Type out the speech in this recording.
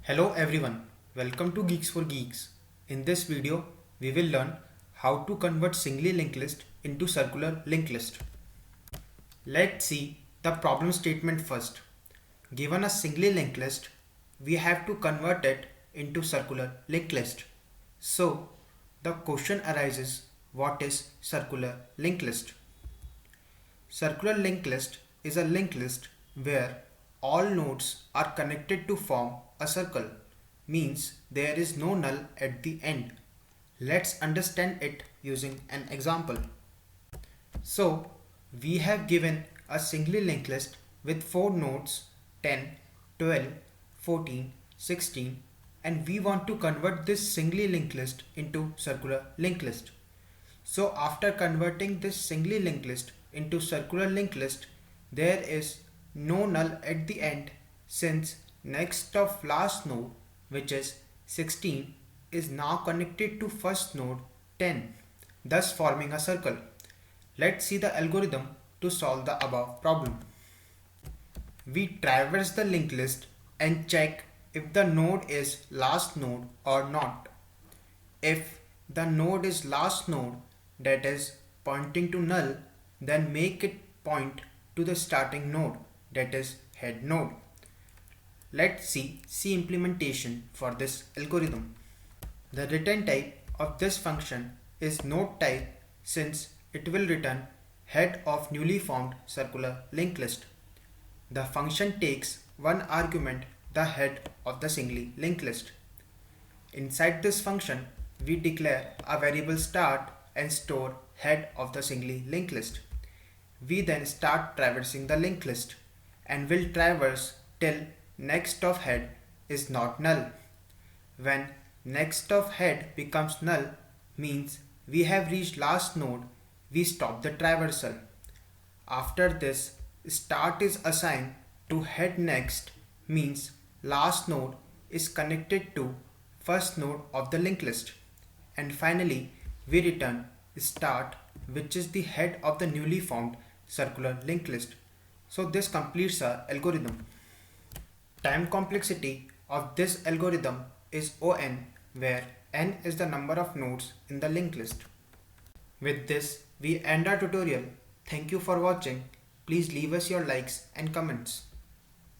Hello everyone, welcome to Geeks for Geeks. In this video, we will learn how to convert singly linked list into circular linked list. Let's see the problem statement first. Given a singly linked list, we have to convert it into circular linked list. So, the question arises, what is circular linked list? Circular linked list is a linked list where all nodes are connected to form a circle, means there is no null at the end. Let's understand it using an example. So, we have given a singly linked list with 4 nodes 10, 12, 14, 16, and we want to convert this singly linked list into circular linked list. So after converting this singly linked list into circular linked list, there is no null at the end since next of last node, which is 16, is now connected to first node 10, thus forming a circle. Let's see the algorithm to solve the above problem. We traverse the linked list and check if the node is last node or not. If the node is last node, that is pointing to null, then make it point to the starting node, that is head node. Let's see C implementation for this algorithm. The return type of this function is node type since it will return head of newly formed circular linked list. The function takes one argument, the head of the singly linked list. Inside this function, we declare a variable start and store head of the singly linked list. We then start traversing the linked list and will traverse till next of head is not null. When next of head becomes null, means we have reached last node, we stop the traversal. After this, start is assigned to head next, means last node is connected to first node of the linked list. And finally, we return start, which is the head of the newly formed circular linked list. So this completes our algorithm. Time complexity of this algorithm is On, where n is the number of nodes in the linked list. With this, we end our tutorial. Thank you for watching. Please leave us your likes and comments.